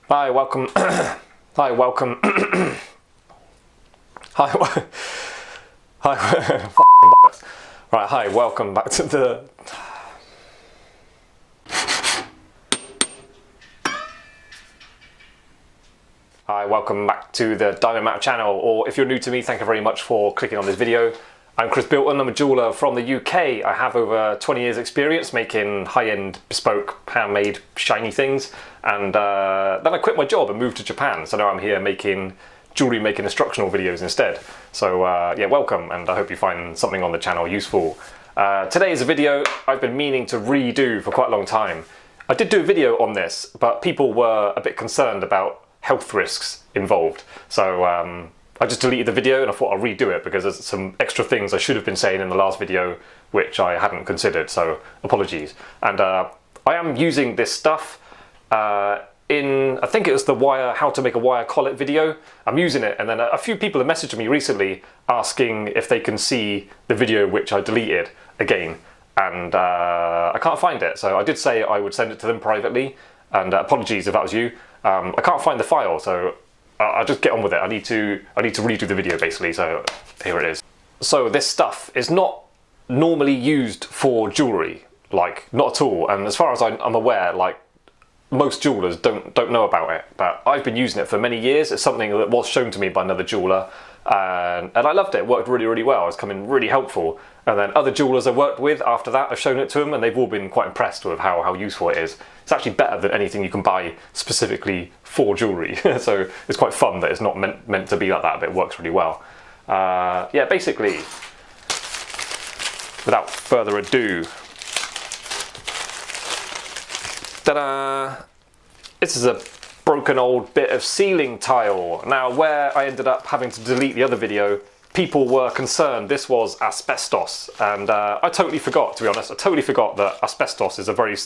Hi, welcome. Hi, welcome. Hi, hi. Right, hi, welcome back to the. Hi, welcome back to the Diamond Map channel, or if you're new to me, thank you very much for clicking on this video. I'm Chris Bilton, I'm a jeweller from the UK. I have over 20 years experience making high-end, bespoke, handmade, shiny things, and then I quit my job and moved to Japan, so now I'm here making jewellery making instructional videos instead. So yeah, welcome, and I hope you find something on the channel useful. Today is a video I've been meaning to redo for quite a long time. I did do a video on this, but people were a bit concerned about health risks involved, so I just deleted the video and I thought I'll redo it because there's some extra things I should have been saying in the last video which I hadn't considered, so apologies. And I am using this stuff in, I think it was the wire, how to make a wire collet video. I'm using it, and then a few people have messaged me recently asking if they can see the video which I deleted again, and I can't find it. So I did say I would send it to them privately, and apologies if that was you. I can't find the file, so I'll just get on with it. I need to redo the video basically, so here it is. So this stuff is not normally used for jewellery, like not at all, and as far as I'm aware, like most jewellers don't know about it, but I've been using it for many years. It's something that was shown to me by another jeweller, and I loved it. It worked really well. It's come in really helpful, and then other jewellers I worked with after that, I've shown it to them and they've all been quite impressed with how useful it is. It's actually better than anything you can buy specifically for jewellery. So it's quite fun that it's not meant to be like that, but it works really well. Yeah, basically, without further ado, ta-da! This is a broken old bit of ceiling tile. Now, where I ended up having to delete the other video, people were concerned this was asbestos, and I totally forgot, to be honest. I totally forgot that asbestos is a very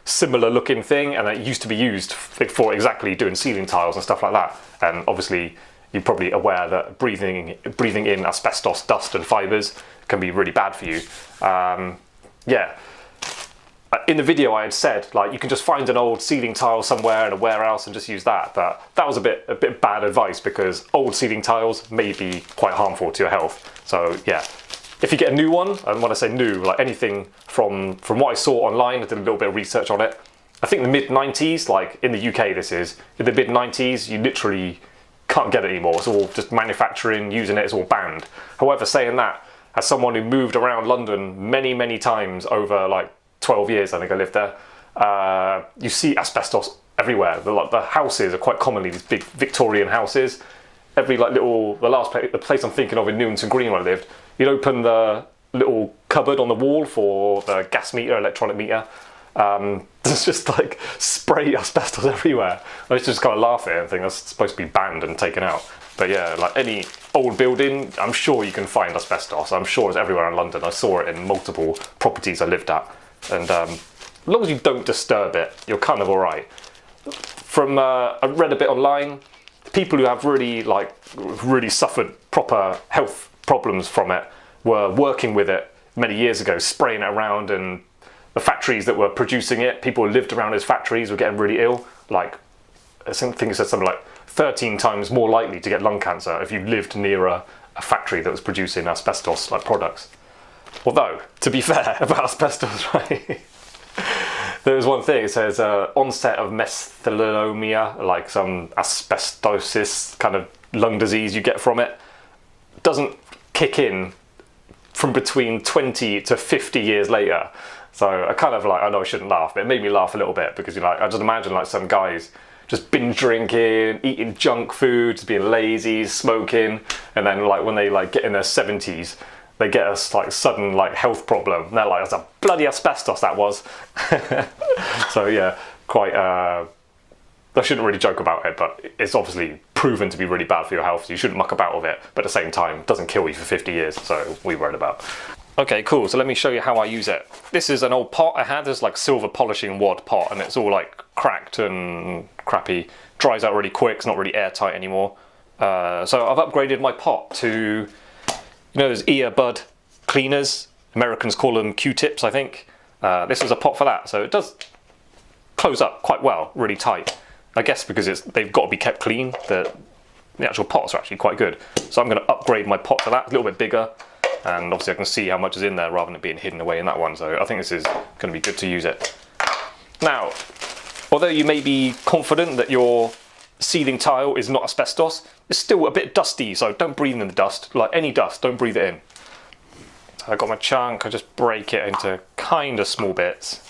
similar looking thing, and it used to be used for exactly doing ceiling tiles and stuff like that. And obviously you're probably aware that breathing in asbestos dust and fibres can be really bad for you. Yeah, in the video I had said, like, you can just find an old ceiling tile somewhere in a warehouse and just use that, but that was a bit bad advice, because old ceiling tiles may be quite harmful to your health. So yeah, if you get a new one, and when I say new, like anything from what I saw online, I did a little bit of research on it. I think the mid-90s, like in the UK this is, in the mid-90s you literally can't get it anymore. It's all just manufacturing, using it, it's all banned. However, saying that, as someone who moved around London many times over like 12 years, I think I lived there, you see asbestos everywhere. The houses are quite commonly these big Victorian houses. Every like little, the place I'm thinking of in Newington Green where I lived, you'd open the little cupboard on the wall for the gas meter, electronic meter. There's just like spray asbestos everywhere. I used to just kind of laugh at it and think that's supposed to be banned and taken out. But yeah, like any old building, I'm sure you can find asbestos. I'm sure it's everywhere in London. I saw it in multiple properties I lived at. And as long as you don't disturb it, you're kind of all right. From I read a bit online, people who have really suffered proper health problems from it were working with it many years ago, spraying it around, and the factories that were producing it, people who lived around those factories were getting really ill. Like, I think it said something like 13 times more likely to get lung cancer if you lived near a factory that was producing asbestos like products. Although, to be fair about asbestos, right, there was one thing, it says onset of mesothelioma, like some asbestosis kind of lung disease you get from it, doesn't kick in from between 20 to 50 years later. So I kind of like, I know I shouldn't laugh, but it made me laugh a little bit, because you're like, I just imagine like some guys just binge drinking, eating junk food, just being lazy, smoking, and then like when they like get in their 70s, they get a like sudden like health problem. And they're like, that's a bloody asbestos that was. So yeah, quite, I shouldn't really joke about it, but it's obviously proven to be really bad for your health. So you shouldn't muck about with it, but at the same time, it doesn't kill you for 50 years. So we worried about. Okay, cool. So let me show you how I use it. This is an old pot I had. This like silver polishing wad pot, and it's all like cracked and crappy. Dries out really quick. It's not really airtight anymore. So I've upgraded my pot to, you know, those earbud cleaners. Americans call them Q-tips, I think. This is a pot for that, so it does close up quite well, really tight. I guess because they've got to be kept clean. The actual pots are actually quite good. So I'm going to upgrade my pot to that, a little bit bigger. And obviously I can see how much is in there rather than it being hidden away in that one. So I think this is going to be good to use it. Now, although you may be confident that your ceiling tile is not asbestos, it's still a bit dusty, so don't breathe in the dust. Like any dust, don't breathe it in. So I've got my chunk, I just break it into kind of small bits.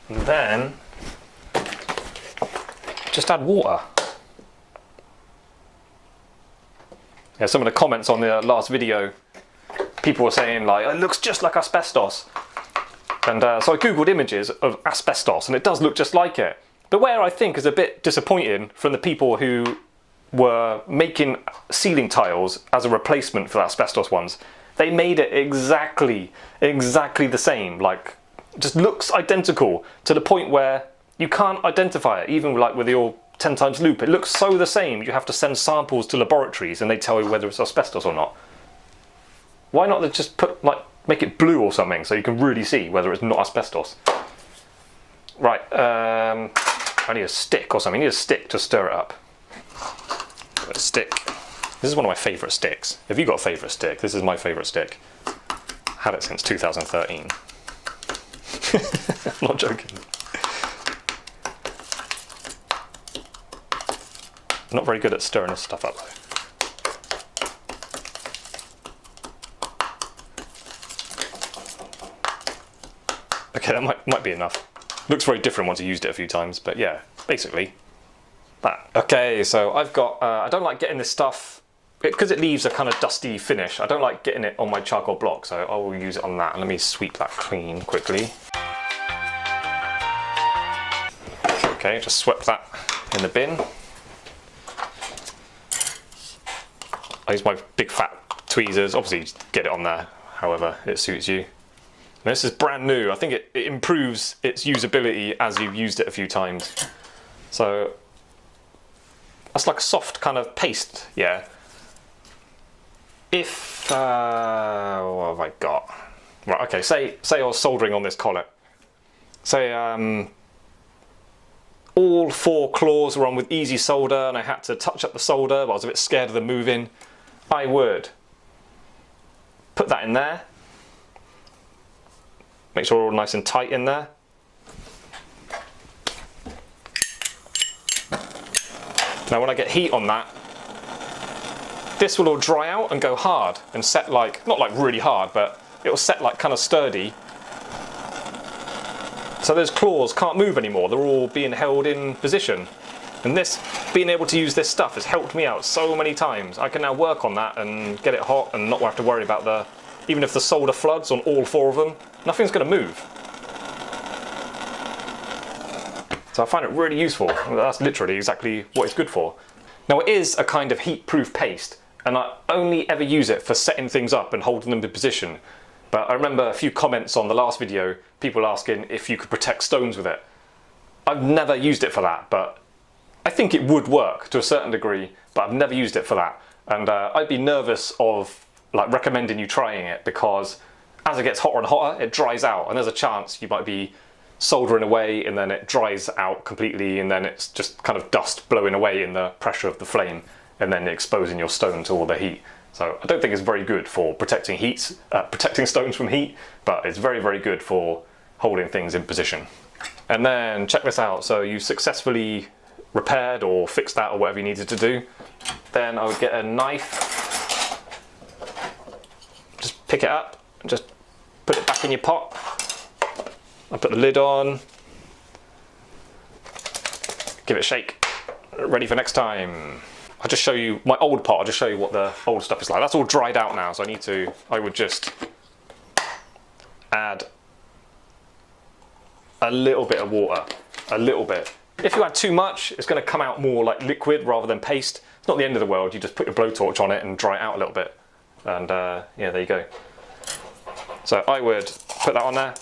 And then just add water. Yeah, some of the comments on the last video, people were saying like, it looks just like asbestos. And so I googled images of asbestos and it does look just like it. But where I think is a bit disappointing from the people who were making ceiling tiles as a replacement for the asbestos ones, they made it exactly the same. Like, just looks identical to the point where you can't identify it, even like with your 10 times loop. It looks so the same. You have to send samples to laboratories and they tell you whether it's asbestos or not. Why not just make it blue or something so you can really see whether it's not asbestos? Right, I need a stick or something. I need a stick to stir it up. A stick. This is one of my favourite sticks. If you've got a favourite stick, this is my favourite stick. Had it since 2013. I'm not joking. Not very good at stirring this stuff up though. Okay, that might be enough. Looks very different once you used it a few times, but yeah, basically that. Okay, so I've got, I don't like getting this stuff, because it leaves a kind of dusty finish, I don't like getting it on my charcoal block, so I will use it on that. Let me sweep that clean quickly. Okay, just swept that in the bin. I use my big fat tweezers, obviously just get it on there however it suits you. And this is brand new. I think it improves its usability as you've used it a few times. So that's like a soft kind of paste, yeah. If what have I got? Right, okay, say I was soldering on this collet. Say all 4 claws were on with easy solder and I had to touch up the solder, but I was a bit scared of them moving. I would put that in there. Make sure we're all nice and tight in there. Now when I get heat on that, this will all dry out and go hard and set like, not like really hard, but it will set like kind of sturdy. So those claws can't move anymore, they're all being held in position. And this, being able to use this stuff has helped me out so many times. I can now work on that and get it hot and not have to worry about the, even if the solder floods on all 4 of them, nothing's going to move. So I find it really useful. That's literally exactly what it's good for. Now it is a kind of heat-proof paste, and I only ever use it for setting things up and holding them in position. But I remember a few comments on the last video, people asking if you could protect stones with it. I've never used it for that, but I think it would work to a certain degree, but I've never used it for that. And I'd be nervous of like recommending you trying it, because as it gets hotter and hotter, it dries out, and there's a chance you might be soldering away and then it dries out completely, and then it's just kind of dust blowing away in the pressure of the flame, and then exposing your stone to all the heat. So I don't think it's very good for protecting stones from heat, but it's very, very good for holding things in position. And then check this out. So you successfully repaired or fixed that or whatever you needed to do. Then I would get a knife, just pick it up, and just put it back in your pot. I put the lid on, give it a shake, ready for next time. I'll just show you my old pot, I'll just show you what the old stuff is like. That's all dried out now, so I would just add a little bit of water, a little bit. If you add too much, it's going to come out more like liquid rather than paste. It's not the end of the world, you just put your blowtorch on it and dry it out a little bit. And yeah, there you go. So I would put that on there.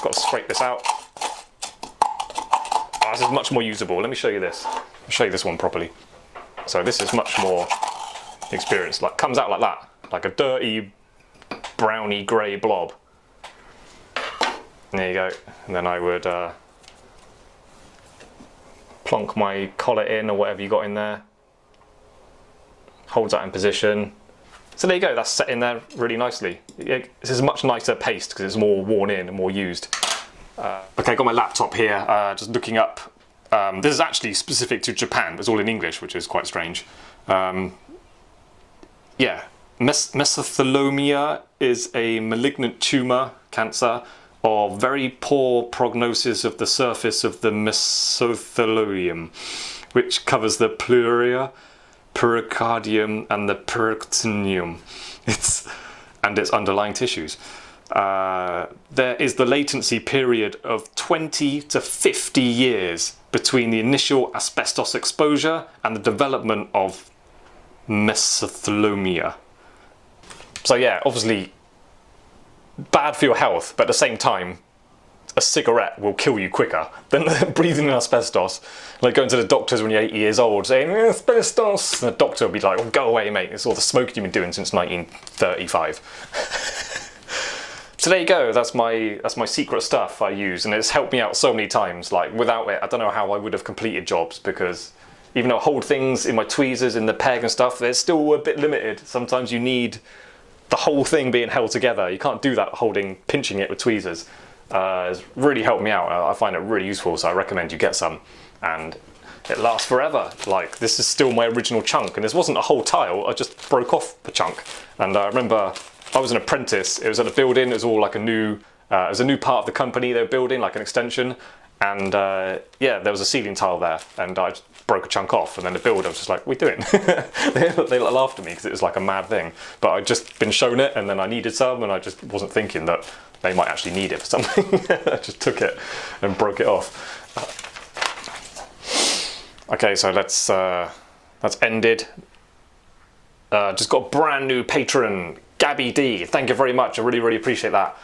Got to scrape this out. Oh, this is much more usable. Let me show you this. I'll show you this one properly. So this is much more experienced. Like, comes out like that, like a dirty browny grey blob. There you go. And then I would plonk my collar in, or whatever you got in there. Holds that in position. So there you go, that's set in there really nicely. This is a much nicer paste because it's more worn in and more used. Okay, got my laptop here, just looking up. This is actually specific to Japan, but it's all in English, which is quite strange. Yeah, mesothelioma is a malignant tumour, cancer, of very poor prognosis of the surface of the mesothelium, which covers the pleura, pericardium and the peritoneum, and its underlying tissues. There is the latency period of 20 to 50 years between the initial asbestos exposure and the development of mesothelioma. So yeah, obviously bad for your health, but at the same time, a cigarette will kill you quicker than breathing in asbestos. Like going to the doctors when you're 80 years old saying, asbestos, and the doctor will be like, well, go away, mate, it's all the smoking you've been doing since 1935. So there you go, that's my secret stuff I use, and it's helped me out so many times. Like without it, I don't know how I would have completed jobs, because even though I hold things in my tweezers, in the peg and stuff, they're still a bit limited. Sometimes you need the whole thing being held together. You can't do that pinching it with tweezers. It's really helped me out. I find it really useful, so I recommend you get some. And it lasts forever. Like, this is still my original chunk, and this wasn't a whole tile, I just broke off the chunk. And I remember I was an apprentice, it was at a building, it was all like it was a new part of the company they were building, like an extension. And yeah, there was a ceiling tile there, and I just broke a chunk off, and then the builder was just like, what are you doing? They laughed at me because it was like a mad thing. But I'd just been shown it, and then I needed some, and I just wasn't thinking that they might actually need it for something. I just took it and broke it off. Okay, so that's ended. Just got a brand new patron, Gabby D. Thank you very much. I really, really appreciate that.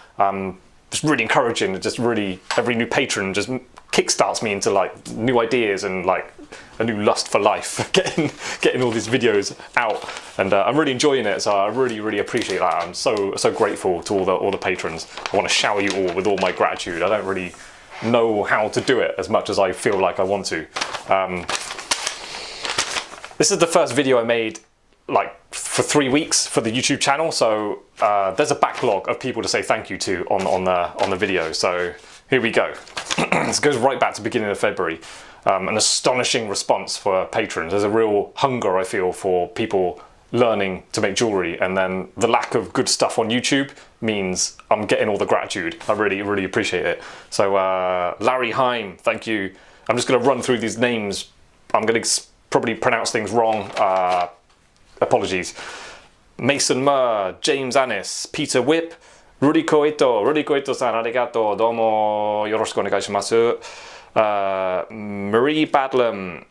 Just really encouraging. Just really, every new patron just kickstarts me into like new ideas and like a new lust for life. getting all these videos out, and I'm really enjoying it. So I really, really appreciate that. I'm so grateful to all the patrons. I want to shower you all with all my gratitude. I don't really know how to do it as much as I feel like I want to. This is the first video I made like for 3 weeks for the YouTube channel, so there's a backlog of people to say thank you to on the video. So here we go. This goes right back to the beginning of February. An astonishing response for patrons. There's a real hunger, I feel, for people learning to make jewellery, and then the lack of good stuff on YouTube means I'm getting all the gratitude. I really, really appreciate it. So Larry Heim, thank you. I'm just going to run through these names. I'm going to probably pronounce things wrong. Apologies. Mason Murr, James Annis, Peter Whip, Ruriko Ito san arigato, domo yoroshiku onegai shimasu. Marie Badlam,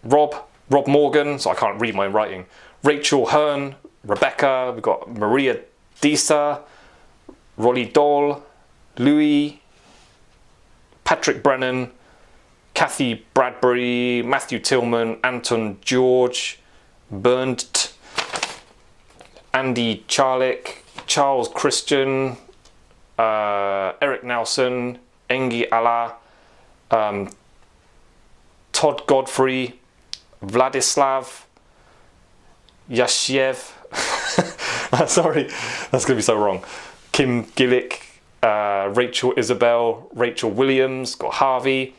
Rob Morgan, so I can't read my writing, Rachel Hearn, Rebecca, we've got Maria Disa, Rolly Doll, Louis, Patrick Brennan, Kathy Bradbury, Matthew Tillman, Anton George, Bernd, Andy Charlick, Charles Christian, Eric Nelson, Engi Allah, Todd Godfrey, Vladislav, Yashiev, sorry, that's going to be so wrong, Kim Gillick, Rachel Isabel, Rachel Williams, got Harvey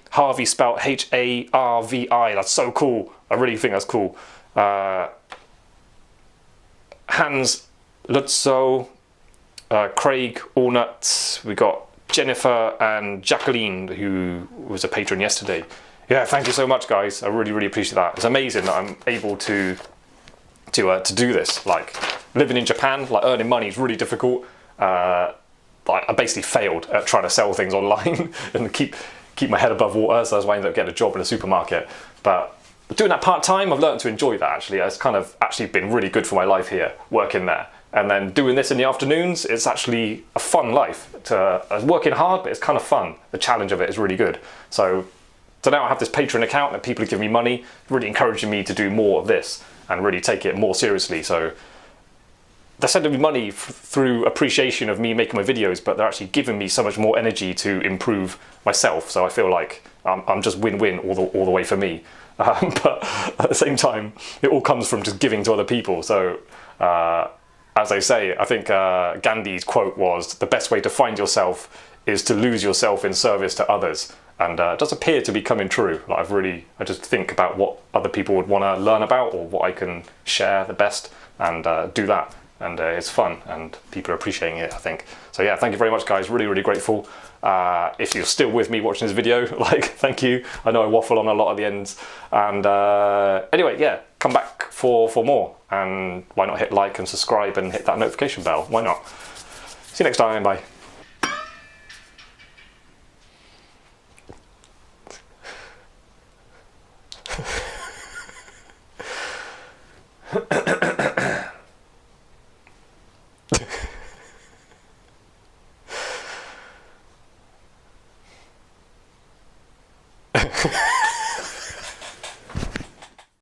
spelled Harvi, that's so cool, I really think that's cool. Hans Lutzow, Craig Allnuts, we got Jennifer and Jacqueline, who was a patron yesterday. Yeah, thank you so much, guys. I really, really appreciate that. It's amazing that I'm able to do this. Like, living in Japan, like earning money is really difficult. I basically failed at trying to sell things online and keep my head above water, so that's why I ended up getting a job in a supermarket. But doing that part-time, I've learned to enjoy that, actually. It's kind of actually been really good for my life here, working there. And then doing this in the afternoons, it's actually a fun life. I was working hard, but it's kind of fun. The challenge of it is really good. So now I have this Patreon account and people are giving me money, really encouraging me to do more of this and really take it more seriously. So they're sending me money through appreciation of me making my videos, but they're actually giving me so much more energy to improve myself. So I feel like I'm just win-win all the way for me. But at the same time, it all comes from just giving to other people. So as I say, I think Gandhi's quote was, the best way to find yourself is to lose yourself in service to others. And it does appear to be coming true. Like I just think about what other people would want to learn about, or what I can share the best, and do that. And it's fun, and people are appreciating it, I think. So yeah, thank you very much, guys. Really, really grateful. If you're still with me watching this video, like, thank you. I know I waffle on a lot at the ends. And anyway, yeah, come back for more. And why not hit like and subscribe and hit that notification bell? Why not? See you next time. Bye.